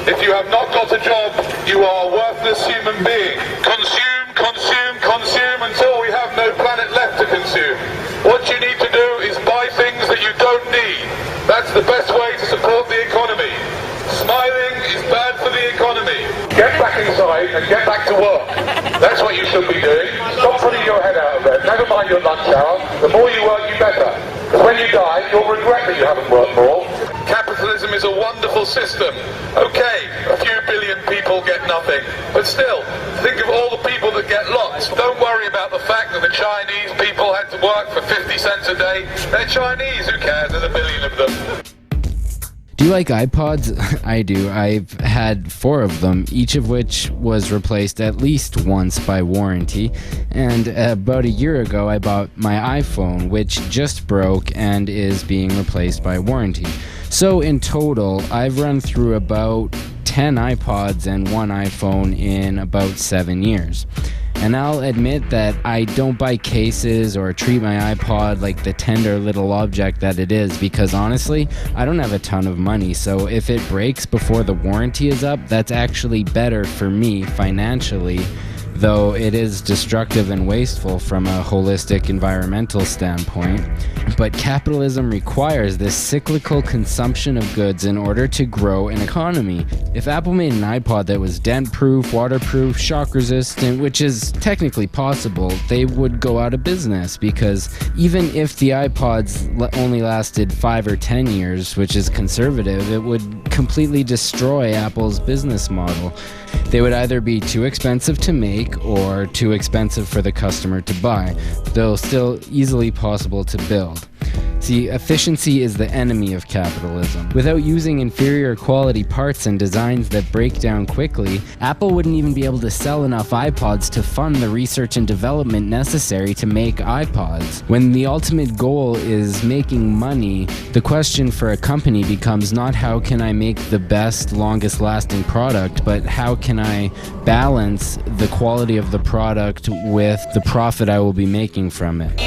If you have not got a job, you are a worthless human being. Consume, consume, consume until we have no planet left to consume. What you need to do is buy things that you don't need. That's the best way to support the economy. Smiling is bad for the economy. Get back inside and get back to work. That's what you should be doing. Stop putting your head out of bed. Never mind your lunch hour. The more you work, you better. Because when you die, you'll regret that you haven't worked more. Capitalism is a wonderful system. Okay, a few billion people get nothing. But still, think of all the people that get lots. Don't worry about the fact that the Chinese people had to work for 50 cents a day. They're Chinese, who cares? There's a billion of them. Do you like iPods? I do. I've had 4 of them, each of which was replaced at least once by warranty. And about a year ago, I bought my iPhone, which just broke and is being replaced by warranty. So in total, I've run through about 10 iPods and 1 iPhone in about 7 years. And I'll admit that I don't buy cases or treat my iPod like the tender little object that it is, because honestly, I don't have a ton of money, so if it breaks before the warranty is up, that's actually better for me financially, though it is destructive and wasteful from a holistic environmental standpoint. But capitalism requires this cyclical consumption of goods in order to grow an economy. If Apple made an iPod that was dent-proof, waterproof, shock-resistant, which is technically possible, they would go out of business, because even if the iPods only lasted 5 or 10 years, which is conservative, it would completely destroy Apple's business model. They would either be too expensive to make or too expensive for the customer to buy, though still easily possible to build. See, efficiency is the enemy of capitalism. Without using inferior quality parts and designs that break down quickly, Apple wouldn't even be able to sell enough iPods to fund the research and development necessary to make iPods. When the ultimate goal is making money, the question for a company becomes not how can I make the best, longest lasting product, but how can I balance the quality of the product with the profit I will be making from it.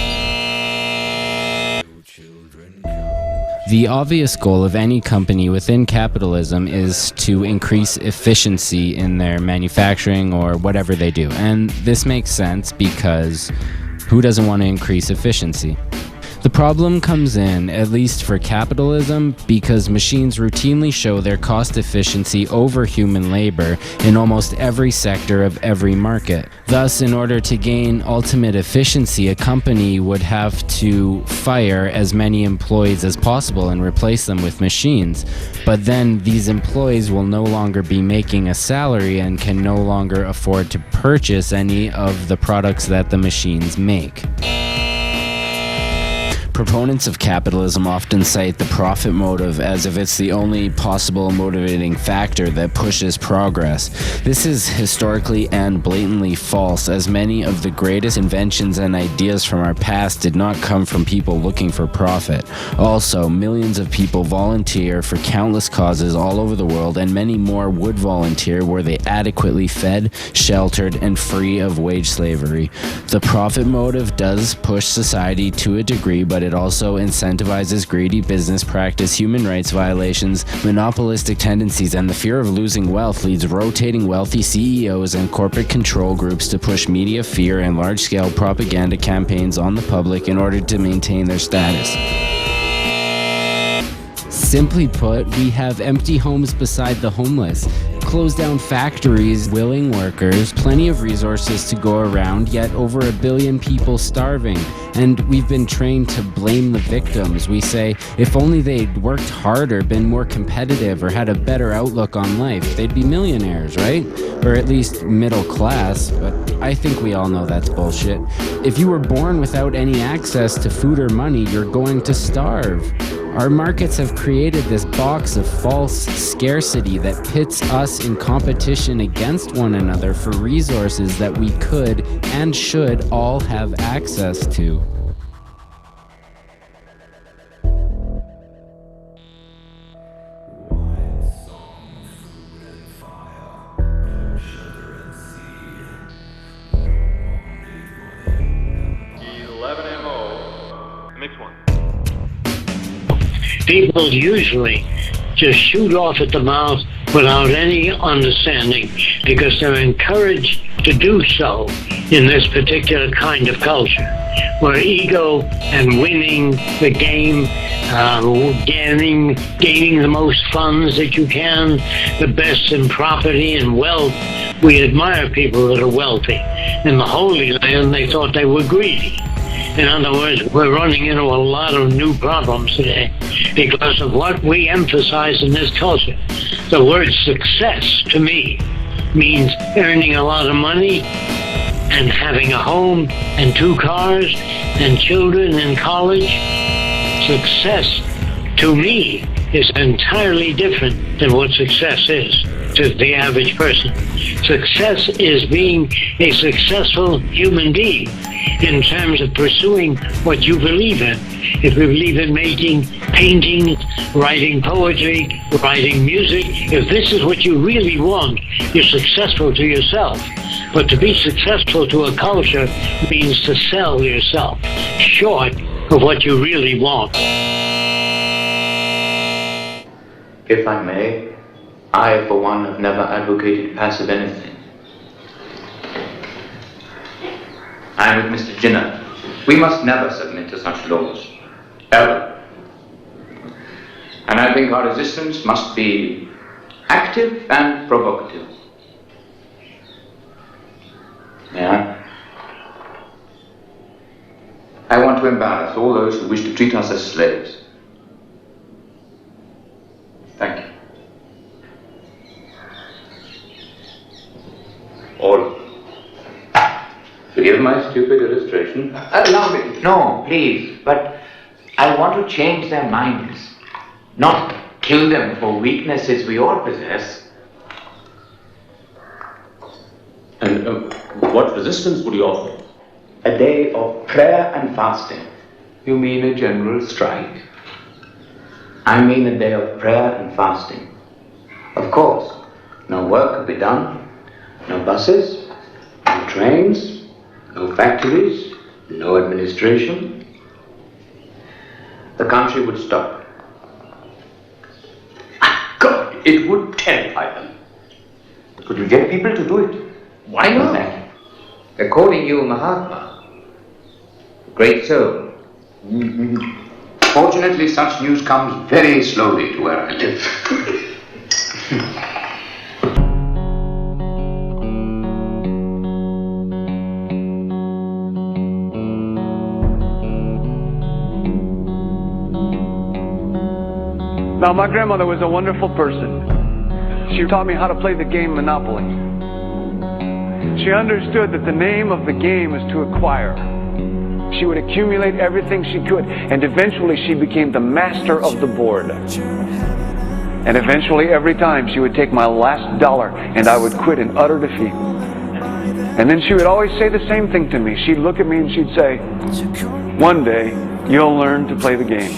The obvious goal of any company within capitalism is to increase efficiency in their manufacturing or whatever they do. And this makes sense because who doesn't want to increase efficiency? The problem comes in, at least for capitalism, because machines routinely show their cost efficiency over human labor in almost every sector of every market. Thus, in order to gain ultimate efficiency, a company would have to fire as many employees as possible and replace them with machines. But then these employees will no longer be making a salary and can no longer afford to purchase any of the products that the machines make. Proponents of capitalism often cite the profit motive as if it's the only possible motivating factor that pushes progress. This is historically and blatantly false, as many of the greatest inventions and ideas from our past did not come from people looking for profit. Also, millions of people volunteer for countless causes all over the world, and many more would volunteer were they adequately fed, sheltered, and free of wage slavery. The profit motive does push society to a degree, but it also incentivizes greedy business practice, human rights violations, monopolistic tendencies, and the fear of losing wealth leads rotating wealthy CEOs and corporate control groups to push media fear and large-scale propaganda campaigns on the public in order to maintain their status. Simply put, we have empty homes beside the homeless, closed down factories, willing workers, plenty of resources to go around, yet over 1 billion people starving. And we've been trained to blame the victims. We say, if only they'd worked harder, been more competitive, or had a better outlook on life, they'd be millionaires, right? Or at least middle class, but I think we all know that's bullshit. If you were born without any access to food or money, you're going to starve. Our markets have created this box of false scarcity that pits us in competition against one another for resources that we could and should all have access to. People usually just shoot off at the mouth without any understanding, because they're encouraged to do so in this particular kind of culture, where ego and winning the game, gaining the most funds that you can, the best in property and wealth. We admire people that are wealthy. In the Holy Land, they thought they were greedy. In other words, we're running into a lot of new problems today because of what we emphasize in this culture. The word success, to me, means earning a lot of money and having a home and 2 cars and children in college. Success, to me, is entirely different than what success is to the average person. Success is being a successful human being in terms of pursuing what you believe in. If you believe in making paintings, writing poetry, writing music, if this is what you really want, you're successful to yourself. But to be successful to a culture means to sell yourself short of what you really want. If I may, I, for one, have never advocated passive anything. I am with Mr. Jinnah. We must never submit to such laws. Ever. And I think our resistance must be active and provocative. Yeah? I want to embarrass all those who wish to treat us as slaves. Thank you. All. Forgive my stupid illustration. Allow me. No, please. But I want to change their minds. Not kill them for weaknesses we all possess. And what resistance would you offer? A day of prayer and fasting. You mean a general strike? I mean a day of prayer and fasting. Of course, no work could be done, no buses, no trains, no factories, no administration. The country would stop. God, it would terrify them. Could you get people to do it? Why not? According you, Mahatma, great soul. Fortunately, such news comes very slowly to where I live. Now, my grandmother was a wonderful person. She taught me how to play the game Monopoly. She understood that the name of the game is to acquire. She would accumulate everything she could, and eventually she became the master of the board. And eventually, every time, she would take my last dollar, and I would quit in utter defeat. And then she would always say the same thing to me. She'd look at me and she'd say, "One day, you'll learn to play the game."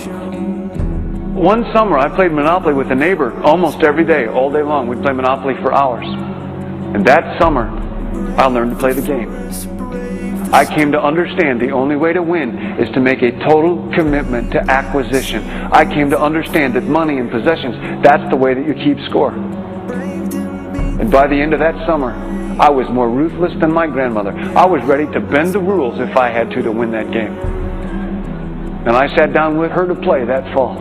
One summer, I played Monopoly with a neighbor almost every day, all day long. We'd play Monopoly for hours. And that summer, I learned to play the game. I came to understand the only way to win is to make a total commitment to acquisition. I came to understand that money and possessions, that's the way that you keep score. And by the end of that summer, I was more ruthless than my grandmother. I was ready to bend the rules if I had to win that game. And I sat down with her to play that fall.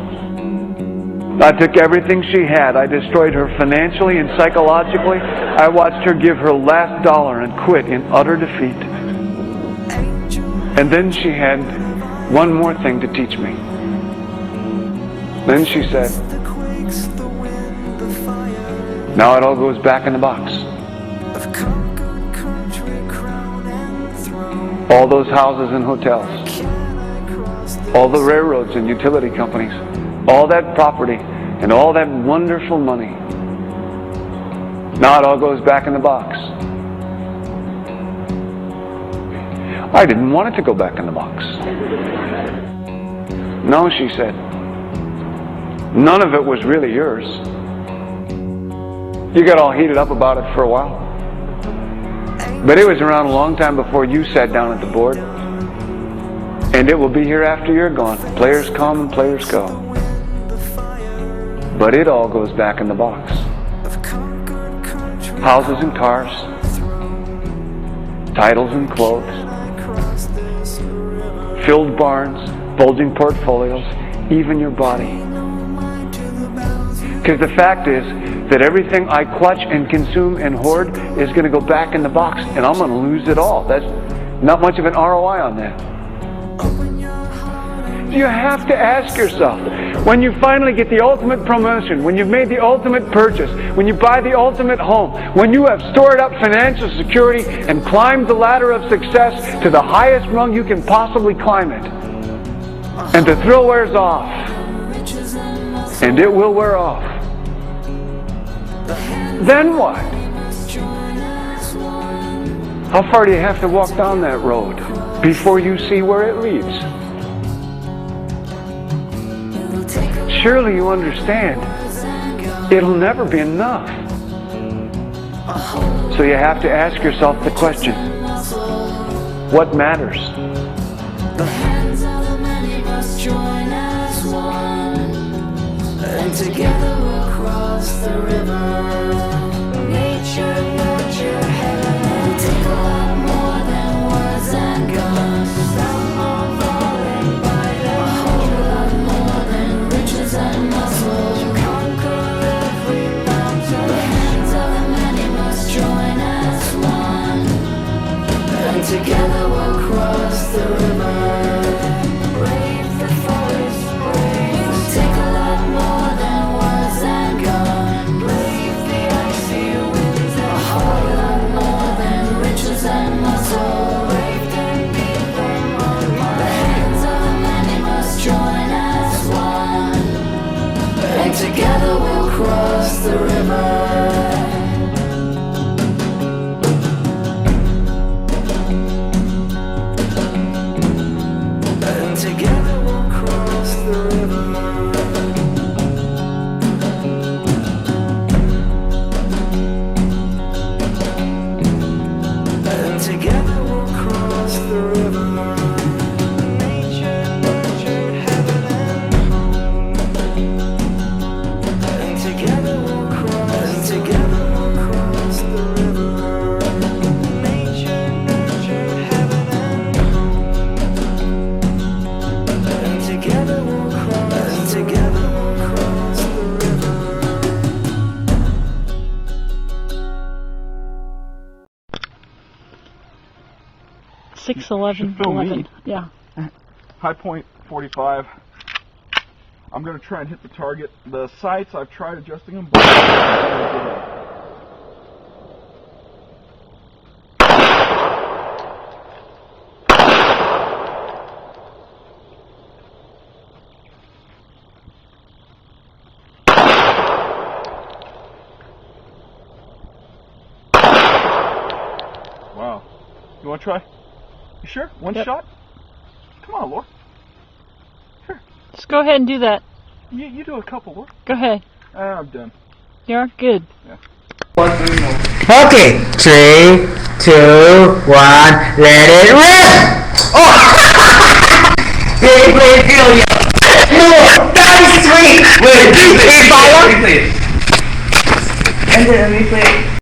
I took everything she had. I destroyed her financially and psychologically. I watched her give her last dollar and quit in utter defeat. And then she had one more thing to teach me. Then she said, "Now it all goes back in the box." All those houses and hotels, all the railroads and utility companies, all that property and all that wonderful money. Now it all goes back in the box. I didn't want it to go back in the box. No, she said. None of it was really yours. You got all heated up about it for a while. But it was around a long time before you sat down at the board. And it will be here after you're gone. Players come and players go. But it all goes back in the box. houses and cars, titles and clothes, filled barns, bulging portfolios, even your body. Because the fact is that everything I clutch and consume and hoard is going to go back in the box, and I'm going to lose it all. That's not much of an ROI on that. You have to ask yourself, when you finally get the ultimate promotion, when you've made the ultimate purchase, when you buy the ultimate home, when you have stored up financial security and climbed the ladder of success to the highest rung you can possibly climb it, and the thrill wears off, and it will wear off, then what? How far do you have to walk down that road before you see where it leads? Surely you understand, it'll never be enough. So you have to ask yourself the question, what matters? The hands of the many must join as one, and together we'll cross the river. Nature, nurture, heaven, it'll take a lot more than words and guns. Some are falling by the whole lot more than riches and muscle. You conquer every mountain. The hands of the many must join as one, and together we'll cross the river. Brave the forest, brave. It'll take a lot more than words and guns. Brave the icy winds, a whole lot more than riches and muscle. Brave can be them all. The hands of the many must join as one, and together we'll cross the river. Together we'll cross the river. And together we'll cross the river. Nature, nurture, heaven and home. And together we'll cross the river. Nature, nurture, heaven and home. And together we'll cross the river. 6-11-11. Yeah. High point 45. I'm going to try and hit the target. The sights, I've tried adjusting them, but wow. You want to try? You sure? One shot? Come on, Laura. Sure. Just go ahead and do that. You do a couple, Laura. Go ahead. I'm done. You're good. Yeah. Okay, 3, 2, 1, let it rip! Oh! Replay video! No! That is sweet! Wait, replay! And then replay.